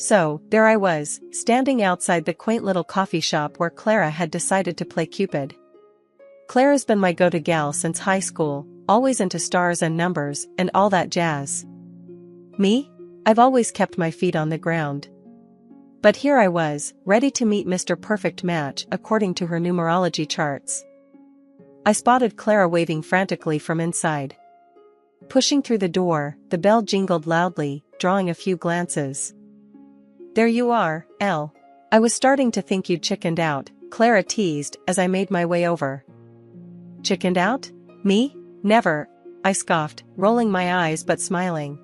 So, there I was, standing outside the quaint little coffee shop where Clara had decided to play Cupid. Clara's been my go-to gal since high school, always into stars and numbers and all that jazz. Me? I've always kept my feet on the ground. But here I was, ready to meet Mr. Perfect Match according to her numerology charts. I spotted Clara waving frantically from inside. Pushing through the door, the bell jingled loudly, drawing a few glances. "There you are, Elle. I was starting to think you'd chickened out," Clara teased as I made my way over. "Chickened out? Me? Never," I scoffed, rolling my eyes but smiling.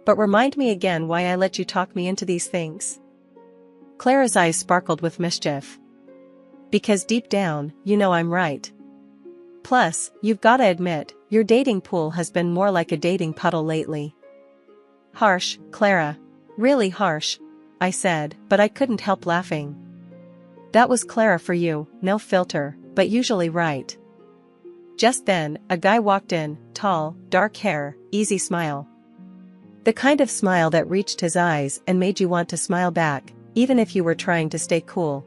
"But remind me again why I let you talk me into these things." Clara's eyes sparkled with mischief. "Because deep down, you know I'm right. Plus, you've gotta admit, your dating pool has been more like a dating puddle lately." "Harsh, Clara. Really harsh," I said, but I couldn't help laughing. That was Clara for you, no filter, but usually right. Just then, a guy walked in, tall, dark hair, easy smile. The kind of smile that reached his eyes and made you want to smile back, even if you were trying to stay cool.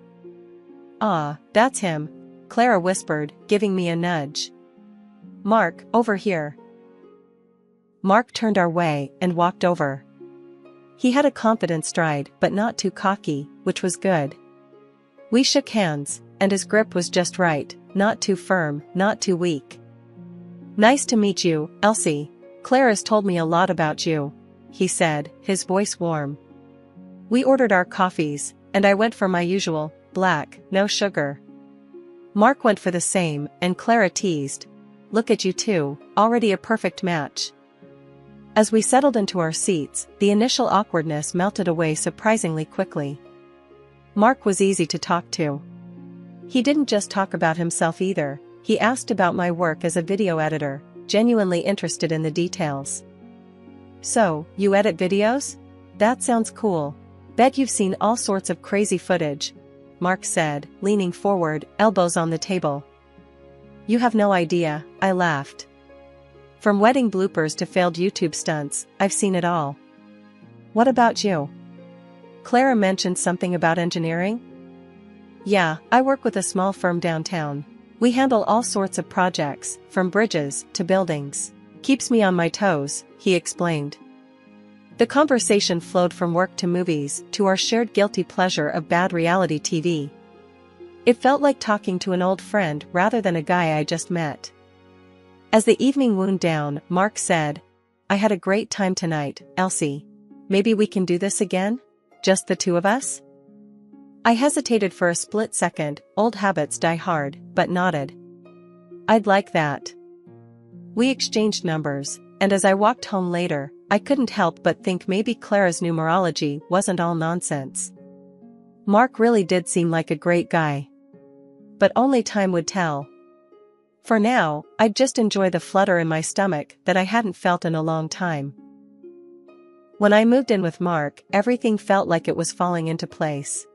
"Ah, that's him," Clara whispered, giving me a nudge. "Mark, over here." Mark turned our way and walked over. He had a confident stride but not too cocky, which was good. We shook hands, and his grip was just right, not too firm, not too weak. "Nice to meet you, Elsie. Clara's told me a lot about you," he said, his voice warm. We ordered our coffees, and I went for my usual, black, no sugar. Mark went for the same, and Clara teased, "Look at you two, already a perfect match." As we settled into our seats, the initial awkwardness melted away surprisingly quickly. Mark was easy to talk to. He didn't just talk about himself either, he asked about my work as a video editor, genuinely interested in the details. "So, you edit videos? That sounds cool. Bet you've seen all sorts of crazy footage," Mark said, leaning forward, elbows on the table. "You have no idea," I laughed. "From wedding bloopers to failed YouTube stunts, I've seen it all." "What about you?" Clara mentioned something about engineering. "Yeah, I work with a small firm downtown. We handle all sorts of projects, from bridges to buildings. Keeps me on my toes," he explained. The conversation flowed from work to movies to our shared guilty pleasure of bad reality TV. It felt like talking to an old friend rather than a guy I just met. As the evening wound down, Mark said, "I had a great time tonight, Elsie. Maybe we can do this again? Just the two of us?" I hesitated for a split second, old habits die hard, but nodded. "I'd like that." We exchanged numbers, and as I walked home later, I couldn't help but think maybe Clara's numerology wasn't all nonsense. Mark really did seem like a great guy. But only time would tell. For now, I'd just enjoy the flutter in my stomach that I hadn't felt in a long time. When I moved in with Mark, everything felt like it was falling into place.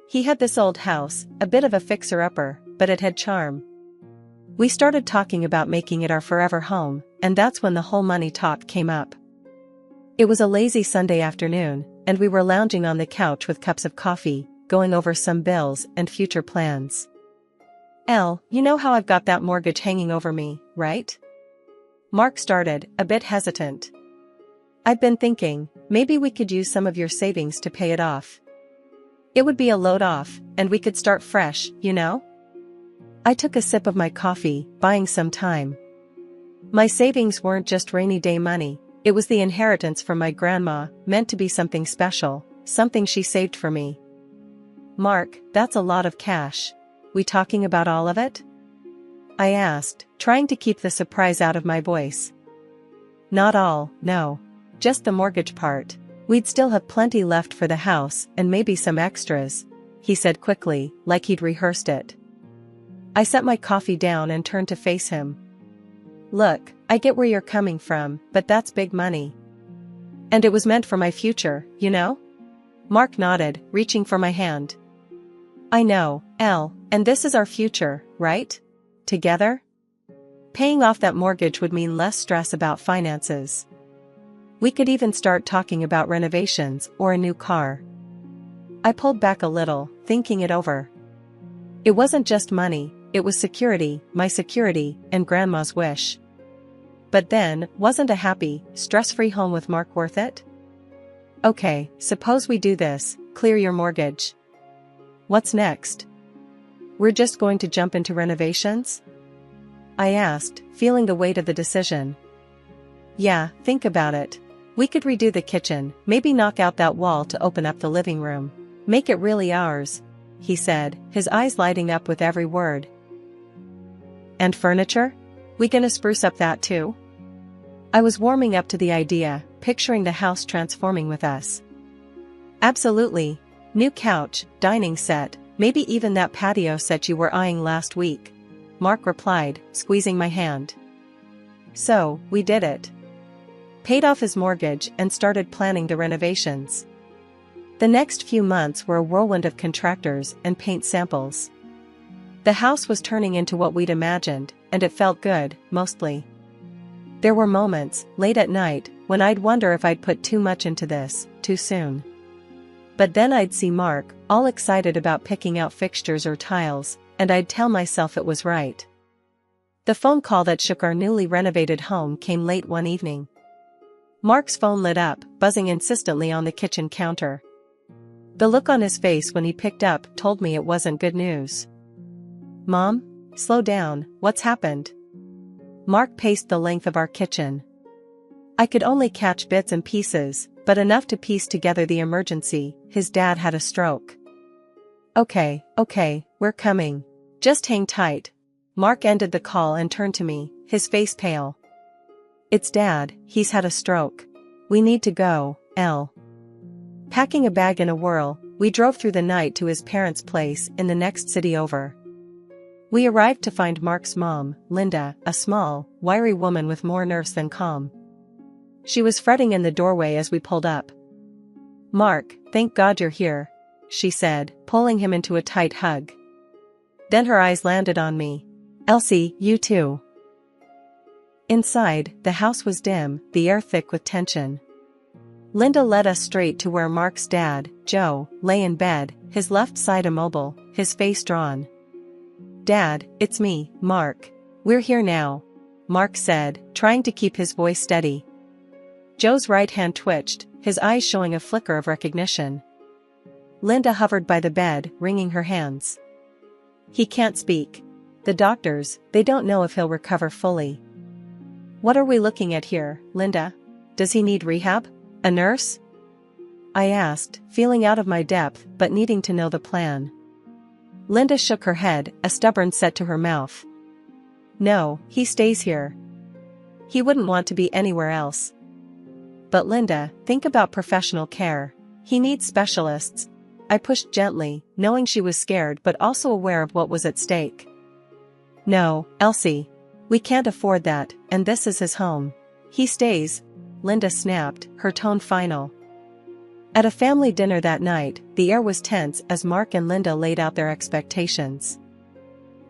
He had this old house, a bit of a fixer-upper, but it had charm. We started talking about making it our forever home, and that's when the whole money talk came up. It was a lazy Sunday afternoon, and we were lounging on the couch with cups of coffee, going over some bills and future plans. "Elle, you know how I've got that mortgage hanging over me, right?" Mark started, a bit hesitant. "I've been thinking, maybe we could use some of your savings to pay it off. It would be a load off, and we could start fresh, you know?" I took a sip of my coffee, buying some time. My savings weren't just rainy day money, it was the inheritance from my grandma, meant to be something special, something she saved for me. "Mark, that's a lot of cash. We talking about all of it?" I asked, trying to keep the surprise out of my voice. "Not all, no. Just the mortgage part. We'd still have plenty left for the house and maybe some extras," he said quickly, like he'd rehearsed it. I set my coffee down and turned to face him. "Look, I get where you're coming from, but that's big money. And it was meant for my future, you know?" Mark nodded, reaching for my hand. "I know, Elle, and this is our future, right? Together? Paying off that mortgage would mean less stress about finances." We could even start talking about renovations or a new car. I pulled back a little, thinking it over. It wasn't just money, it was security, my security, and Grandma's wish. But then, wasn't a happy, stress-free home with Mark worth it? Okay, suppose we do this, clear your mortgage. What's next? We're just going to jump into renovations? I asked, feeling the weight of the decision. Yeah, think about it. We could redo the kitchen, maybe knock out that wall to open up the living room. Make it really ours, he said, his eyes lighting up with every word. And furniture? We gonna spruce up that too? I was warming up to the idea, picturing the house transforming with us. Absolutely. New couch, dining set, maybe even that patio set you were eyeing last week, Mark replied, squeezing my hand. So, we did it. Paid off his mortgage and started planning the renovations. The next few months were a whirlwind of contractors and paint samples. The house was turning into what we'd imagined, and it felt good, mostly. There were moments, late at night, when I'd wonder if I'd put too much into this, too soon. But then I'd see Mark, all excited about picking out fixtures or tiles, and I'd tell myself it was right. The phone call that shook our newly renovated home came late one evening. Mark's phone lit up, buzzing insistently on the kitchen counter. The look on his face when he picked up told me it wasn't good news. Mom? Slow down, what's happened? Mark paced the length of our kitchen. I could only catch bits and pieces, but enough to piece together the emergency. His dad had a stroke. Okay, we're coming. Just hang tight. Mark ended the call and turned to me, his face pale. It's Dad, he's had a stroke. We need to go, Elle. Packing a bag in a whirl, we drove through the night to his parents' place in the next city over. We arrived to find Mark's mom, Linda, a small, wiry woman with more nerves than calm. She was fretting in the doorway as we pulled up. Mark, thank God you're here, she said, pulling him into a tight hug. Then her eyes landed on me. Elsie, you too. Inside, the house was dim, the air thick with tension. Linda led us straight to where Mark's dad, Joe, lay in bed, his left side immobile, his face drawn. Dad, it's me, Mark. We're here now, Mark said, trying to keep his voice steady. Joe's right hand twitched, his eyes showing a flicker of recognition. Linda hovered by the bed, wringing her hands. He can't speak. The doctors, they don't know if he'll recover fully. What are we looking at here, Linda? Does he need rehab? A nurse? I asked, feeling out of my depth but needing to know the plan. Linda shook her head, a stubborn set to her mouth. No, he stays here. He wouldn't want to be anywhere else. But Linda, think about professional care. He needs specialists. I pushed gently, knowing she was scared but also aware of what was at stake. No, Elsie. We can't afford that, and this is his home. He stays, Linda snapped, her tone final. At a family dinner that night, the air was tense as Mark and Linda laid out their expectations.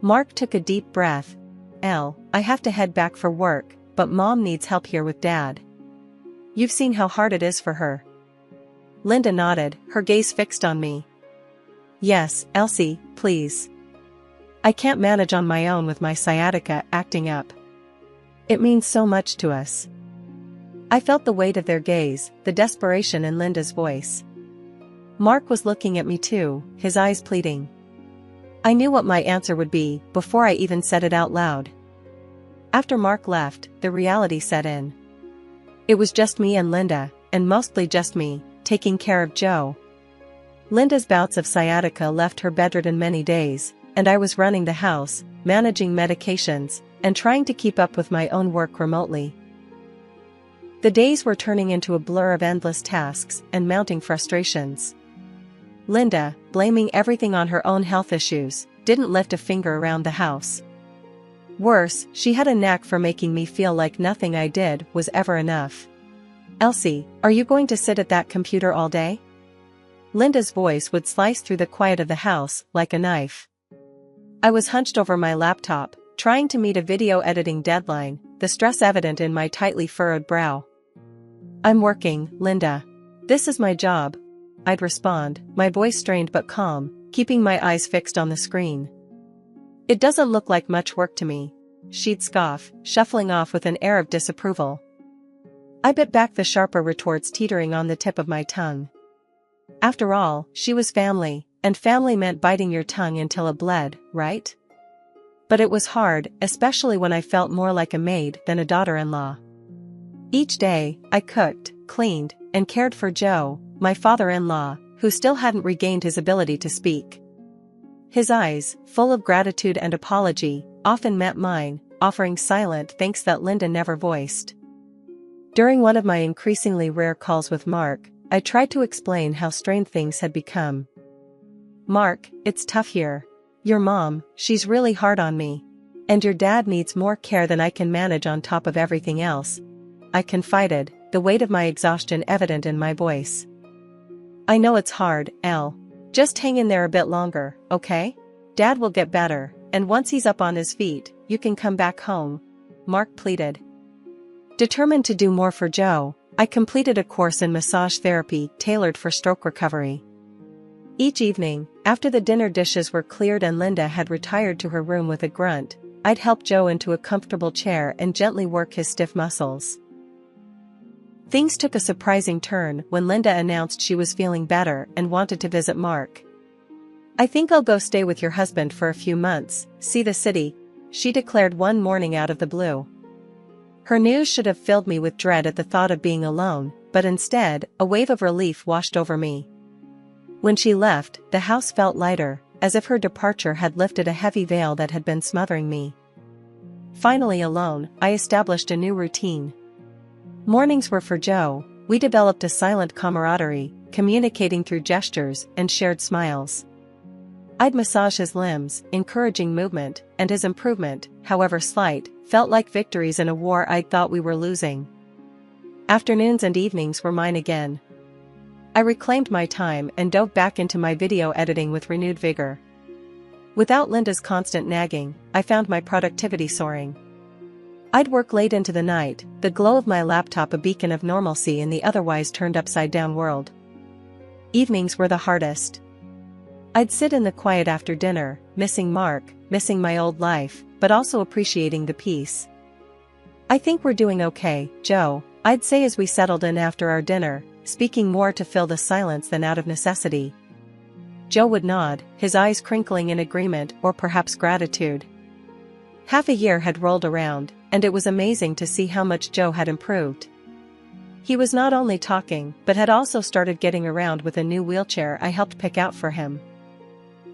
Mark took a deep breath. Elle, I have to head back for work, but Mom needs help here with Dad. You've seen how hard it is for her. Linda nodded, her gaze fixed on me. Yes, Elsie, please. I can't manage on my own with my sciatica acting up. It means so much to us. I felt the weight of their gaze, the desperation in Linda's voice. Mark was looking at me too, his eyes pleading. I knew what my answer would be before I even said it out loud. After Mark left, the reality set in. It was just me and Linda, and mostly just me, taking care of Joe. Linda's bouts of sciatica left her bedridden many days, and I was running the house, managing medications, and trying to keep up with my own work remotely. The days were turning into a blur of endless tasks and mounting frustrations. Linda, blaming everything on her own health issues, didn't lift a finger around the house. Worse, she had a knack for making me feel like nothing I did was ever enough. Elsie, are you going to sit at that computer all day? Linda's voice would slice through the quiet of the house like a knife. I was hunched over my laptop, trying to meet a video editing deadline, the stress evident in my tightly furrowed brow. I'm working, Linda. This is my job. I'd respond, my voice strained but calm, keeping my eyes fixed on the screen. It doesn't look like much work to me. She'd scoff, shuffling off with an air of disapproval. I bit back the sharper retorts teetering on the tip of my tongue. After all, she was family, and family meant biting your tongue until it bled, right? But it was hard, especially when I felt more like a maid than a daughter-in-law. Each day, I cooked, cleaned, and cared for Joe, my father-in-law, who still hadn't regained his ability to speak. His eyes, full of gratitude and apology, often met mine, offering silent thanks that Linda never voiced. During one of my increasingly rare calls with Mark, I tried to explain how strained things had become. Mark, it's tough here. Your mom, she's really hard on me. And your dad needs more care than I can manage on top of everything else. I confided, the weight of my exhaustion evident in my voice. I know it's hard, Elle. Just hang in there a bit longer, okay? Dad will get better, and once he's up on his feet, you can come back home. Mark pleaded. Determined to do more for Joe, I completed a course in massage therapy tailored for stroke recovery. Each evening, after the dinner dishes were cleared and Linda had retired to her room with a grunt, I'd help Joe into a comfortable chair and gently work his stiff muscles. Things took a surprising turn when Linda announced she was feeling better and wanted to visit Mark. I think I'll go stay with your husband for a few months, see the city, she declared one morning out of the blue. Her news should have filled me with dread at the thought of being alone, but instead, a wave of relief washed over me. When she left, the house felt lighter, as if her departure had lifted a heavy veil that had been smothering me. Finally alone, I established a new routine. Mornings were for Joe. We developed a silent camaraderie, communicating through gestures and shared smiles. I'd massage his limbs, encouraging movement, and his improvement, however slight, felt like victories in a war I'd thought we were losing. Afternoons and evenings were mine again. I reclaimed my time and dove back into my video editing with renewed vigor. Without Linda's constant nagging, I found my productivity soaring. I'd work late into the night, the glow of my laptop a beacon of normalcy in the otherwise turned upside-down world. Evenings were the hardest. I'd sit in the quiet after dinner, missing Mark, missing my old life, but also appreciating the peace. I think we're doing okay, Joe, I'd say as we settled in after our dinner, speaking more to fill the silence than out of necessity. Joe would nod, his eyes crinkling in agreement or perhaps gratitude. Half a year had rolled around, and it was amazing to see how much Joe had improved. He was not only talking, but had also started getting around with a new wheelchair I helped pick out for him.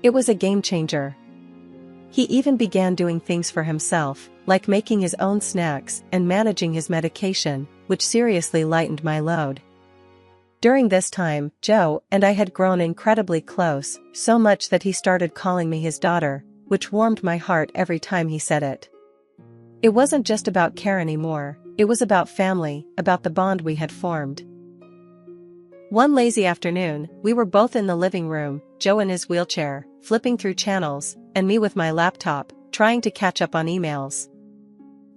It was a game changer. He even began doing things for himself, like making his own snacks and managing his medication, which seriously lightened my load. During this time, Joe and I had grown incredibly close, so much that he started calling me his daughter, which warmed my heart every time he said it. It wasn't just about care anymore, it was about family, about the bond we had formed. One lazy afternoon, we were both in the living room, Joe in his wheelchair, flipping through channels, and me with my laptop, trying to catch up on emails.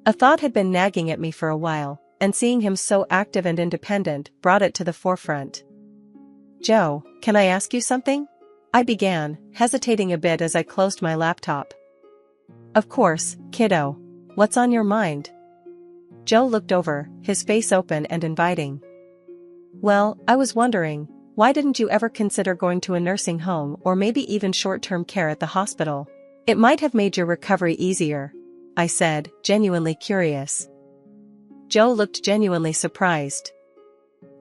A thought had been nagging at me for a while, and seeing him so active and independent brought it to the forefront. Joe, can I ask you something? I began, hesitating a bit as I closed my laptop. Of course, kiddo. What's on your mind? Joe looked over, his face open and inviting. Well, I was wondering, why didn't you ever consider going to a nursing home or maybe even short-term care at the hospital? It might have made your recovery easier, I said, genuinely curious. Joe looked genuinely surprised.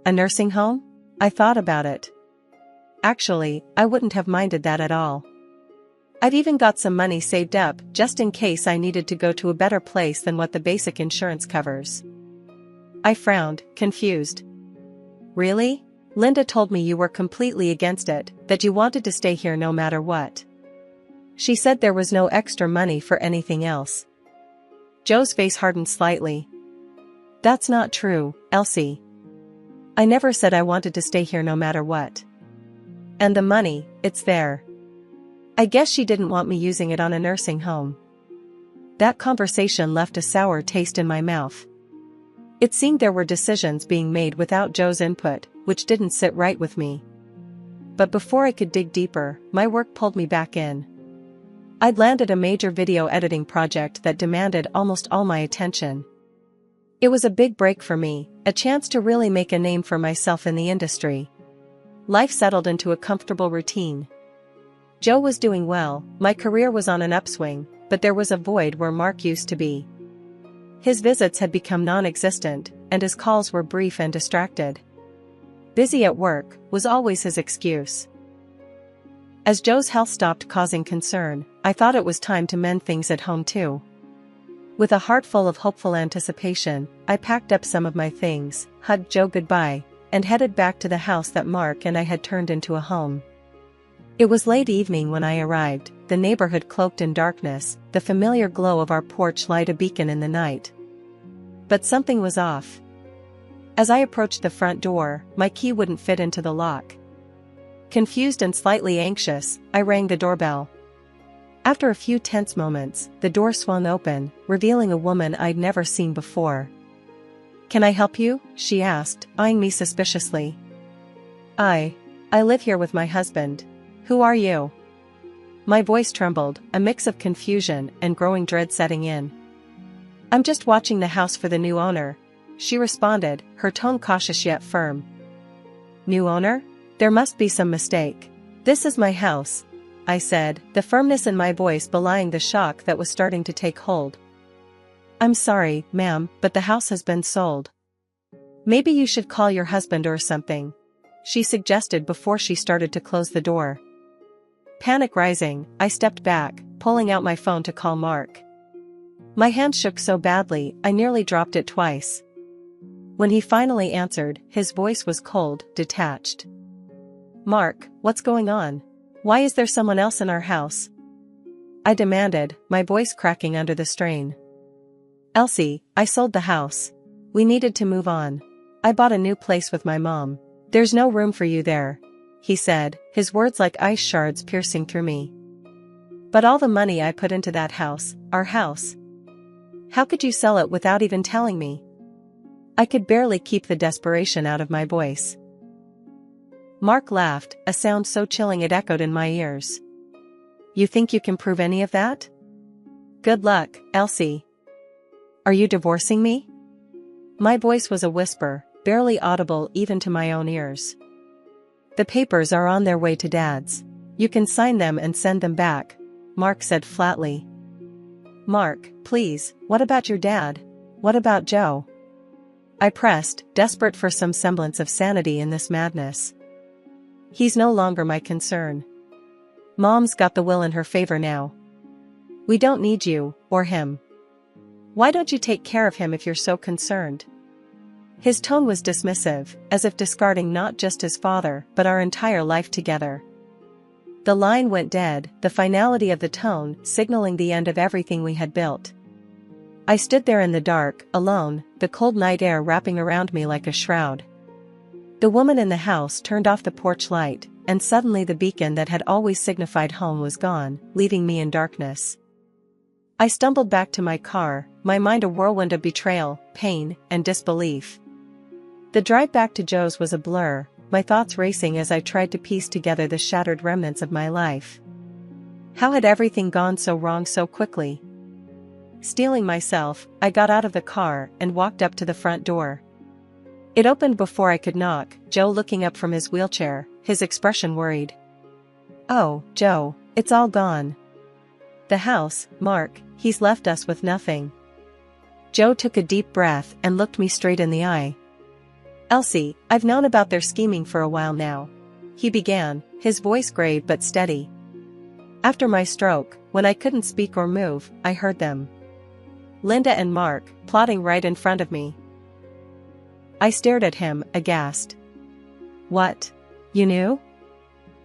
A nursing home? I thought about it. Actually, I wouldn't have minded that at all. I'd even got some money saved up just in case I needed to go to a better place than what the basic insurance covers. I frowned, confused. Really? Linda told me you were completely against it, that you wanted to stay here no matter what. She said there was no extra money for anything else. Joe's face hardened slightly. That's not true, Elsie. I never said I wanted to stay here no matter what. And the money, it's there. I guess she didn't want me using it on a nursing home. That conversation left a sour taste in my mouth. It seemed there were decisions being made without Joe's input, which didn't sit right with me. But before I could dig deeper, my work pulled me back in. I'd landed a major video editing project that demanded almost all my attention. It was a big break for me, a chance to really make a name for myself in the industry. Life settled into a comfortable routine. Joe was doing well, my career was on an upswing, but there was a void where Mark used to be. His visits had become non-existent, and his calls were brief and distracted. Busy at work was always his excuse. As Joe's health stopped causing concern, I thought it was time to mend things at home too. With a heart full of hopeful anticipation, I packed up some of my things, hugged Joe goodbye, and headed back to the house that Mark and I had turned into a home. It was late evening when I arrived, the neighborhood cloaked in darkness, the familiar glow of our porch light a beacon in the night. But something was off. As I approached the front door, my key wouldn't fit into the lock. Confused and slightly anxious, I rang the doorbell. After a few tense moments, the door swung open, revealing a woman I'd never seen before. "Can I help you?" she asked, eyeing me suspiciously. I live here with my husband. Who are you?" My voice trembled, a mix of confusion and growing dread setting in. "I'm just watching the house for the new owner," she responded, her tone cautious yet firm. "New owner? There must be some mistake. This is my house," I said, the firmness in my voice belying the shock that was starting to take hold. "I'm sorry, ma'am, but the house has been sold. Maybe you should call your husband or something," she suggested before she started to close the door. Panic rising, I stepped back, pulling out my phone to call Mark. My hand shook so badly, I nearly dropped it twice. When he finally answered, his voice was cold, detached. "Mark, what's going on? Why is there someone else in our house?" I demanded, my voice cracking under the strain. "Elsie, I sold the house. We needed to move on. I bought a new place with my mom. There's no room for you there," he said, his words like ice shards piercing through me. "But all the money I put into that house, our house. How could you sell it without even telling me?" I could barely keep the desperation out of my voice. Mark laughed, a sound so chilling it echoed in my ears. "You think you can prove any of that? Good luck, Elsie. Are you divorcing me?" My voice was a whisper, barely audible even to my own ears. "The papers are on their way to Dad's. You can sign them and send them back," Mark said flatly. "Mark, please, what about your dad? What about Joe?" I pressed, desperate for some semblance of sanity in this madness. "He's no longer my concern. Mom's got the will in her favor now. We don't need you, or him. Why don't you take care of him if you're so concerned?" His tone was dismissive, as if discarding not just his father but our entire life together. The line went dead, the finality of the tone signaling the end of everything we had built. I stood there in the dark, alone, the cold night air wrapping around me like a shroud. The woman in the house turned off the porch light, and suddenly the beacon that had always signified home was gone, leaving me in darkness. I stumbled back to my car, my mind a whirlwind of betrayal, pain, and disbelief. The drive back to Joe's was a blur, my thoughts racing as I tried to piece together the shattered remnants of my life. How had everything gone so wrong so quickly? Steeling myself, I got out of the car and walked up to the front door. It opened before I could knock, Joe looking up from his wheelchair, his expression worried. "Oh, Joe, it's all gone. The house, Mark, he's left us with nothing." Joe took a deep breath and looked me straight in the eye. "Elsie, I've known about their scheming for a while now," he began, his voice grave but steady. "After my stroke, when I couldn't speak or move, I heard them. Linda and Mark, plotting right in front of me." I stared at him, aghast. "What? You knew?"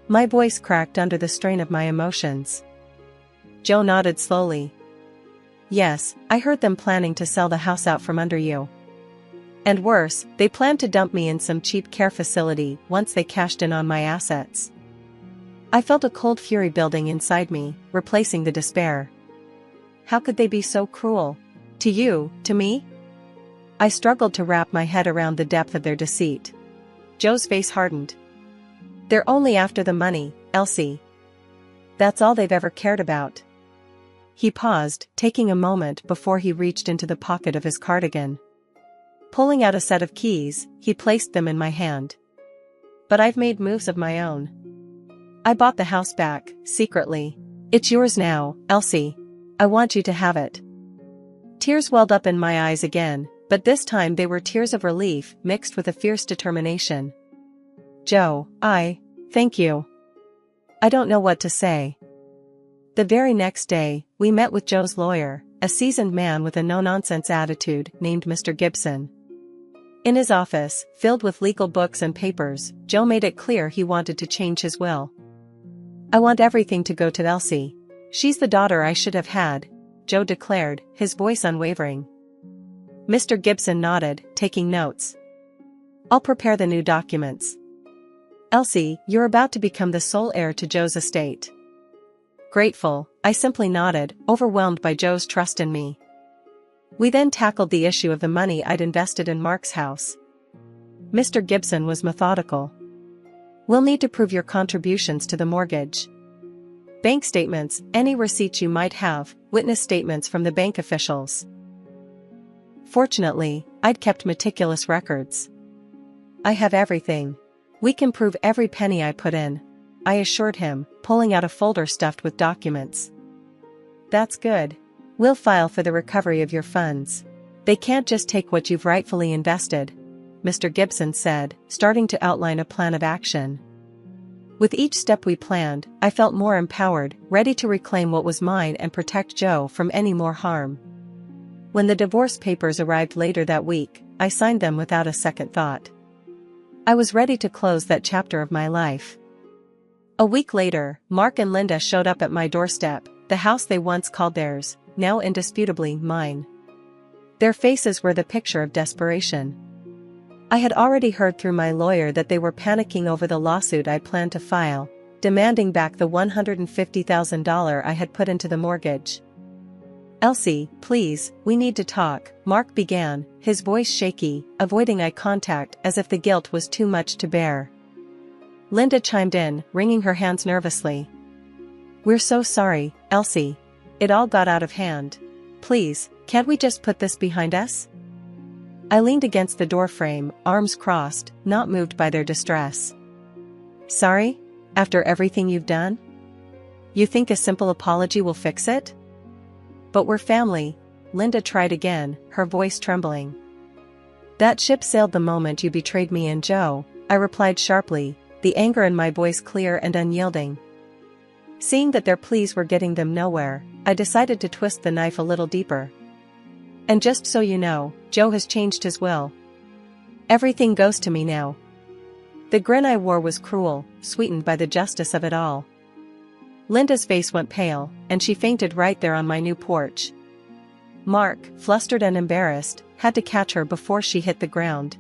My voice cracked under the strain of my emotions. Joe nodded slowly. "Yes, I heard them planning to sell the house out from under you. And worse, they planned to dump me in some cheap care facility once they cashed in on my assets." I felt a cold fury building inside me, replacing the despair. How could they be so cruel? To you, to me? I struggled to wrap my head around the depth of their deceit. Joe's face hardened. They're only after the money, Elsie. That's all they've ever cared about. He paused, taking a moment before he reached into the pocket of his cardigan. Pulling out a set of keys, he placed them in my hand. But I've made moves of my own. I bought the house back, secretly. It's yours now, Elsie. I want you to have it. Tears welled up in my eyes again, but this time they were tears of relief mixed with a fierce determination. Joe, thank you. I don't know what to say. The very next day, we met with Joe's lawyer, a seasoned man with a no-nonsense attitude named Mr. Gibson. In his office, filled with legal books and papers, Joe made it clear he wanted to change his will. I want everything to go to Elsie. She's the daughter I should have had, Joe declared, his voice unwavering. Mr. Gibson nodded, taking notes. I'll prepare the new documents. Elsie, you're about to become the sole heir to Joe's estate. Grateful, I simply nodded, overwhelmed by Joe's trust in me. We then tackled the issue of the money I'd invested in Mark's house. Mr. Gibson was methodical. We'll need to prove your contributions to the mortgage. Bank statements, any receipts you might have, witness statements from the bank officials. Fortunately, I'd kept meticulous records. I have everything. We can prove every penny I put in, I assured him, pulling out a folder stuffed with documents. That's good. We'll file for the recovery of your funds. They can't just take what you've rightfully invested, Mr. Gibson said, starting to outline a plan of action. With each step we planned, I felt more empowered, ready to reclaim what was mine and protect Joe from any more harm. When the divorce papers arrived later that week, I signed them without a second thought. I was ready to close that chapter of my life. A week later, Mark and Linda showed up at my doorstep, the house they once called theirs, now indisputably mine. Their faces were the picture of desperation. I had already heard through my lawyer that they were panicking over the lawsuit I planned to file, demanding back the $150,000 I had put into the mortgage. Elsie, please, we need to talk, Mark began, his voice shaky, avoiding eye contact as if the guilt was too much to bear. Linda chimed in, wringing her hands nervously. We're so sorry, Elsie. It all got out of hand. Please, can't we just put this behind us? I leaned against the doorframe, arms crossed, not moved by their distress. Sorry? After everything you've done? You think a simple apology will fix it? But we're family, Linda tried again, her voice trembling. That ship sailed the moment you betrayed me and Joe, I replied sharply, the anger in my voice clear and unyielding. Seeing that their pleas were getting them nowhere, I decided to twist the knife a little deeper. And just so you know, Joe has changed his will. Everything goes to me now. The grin I wore was cruel, sweetened by the justice of it all. Linda's face went pale, and she fainted right there on my new porch. Mark, flustered and embarrassed, had to catch her before she hit the ground.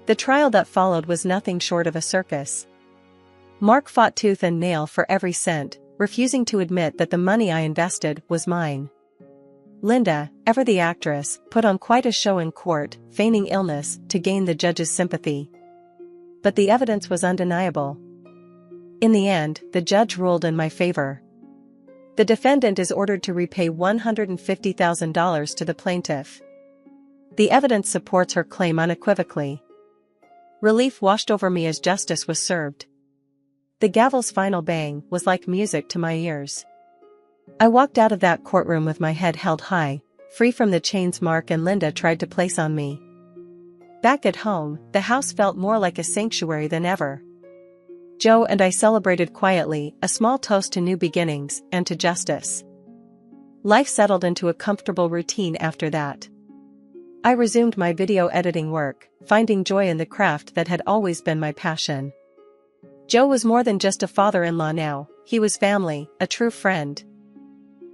The trial that followed was nothing short of a circus. Mark fought tooth and nail for every cent, refusing to admit that the money I invested was mine. Linda, ever the actress, put on quite a show in court, feigning illness to gain the judge's sympathy. But the evidence was undeniable. In the end, the judge ruled in my favor. The defendant is ordered to repay $150,000 to the plaintiff. The evidence supports her claim unequivocally. Relief washed over me as justice was served. The gavel's final bang was like music to my ears. I walked out of that courtroom with my head held high, free from the chains Mark and Linda tried to place on me. Back at home, the house felt more like a sanctuary than ever. Joe and I celebrated quietly, a small toast to new beginnings and to justice. Life settled into a comfortable routine after that. I resumed my video editing work, finding joy in the craft that had always been my passion. Joe was more than just a father-in-law now, he was family, a true friend.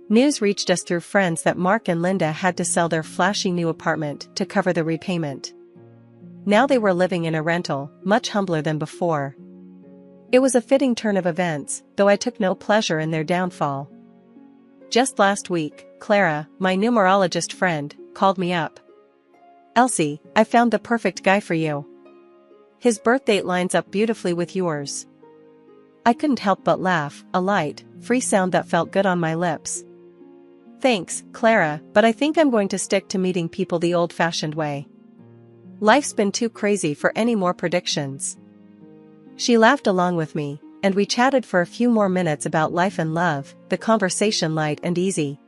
News reached us through friends that Mark and Linda had to sell their flashy new apartment to cover the repayment. Now they were living in a rental, much humbler than before. It was a fitting turn of events, though I took no pleasure in their downfall. Just last week, Clara, my numerologist friend, called me up. Elsie, I found the perfect guy for you. His birth date lines up beautifully with yours. I couldn't help but laugh, a light, free sound that felt good on my lips. Thanks, Clara, but I think I'm going to stick to meeting people the old-fashioned way. Life's been too crazy for any more predictions. She laughed along with me, and we chatted for a few more minutes about life and love, the conversation light and easy,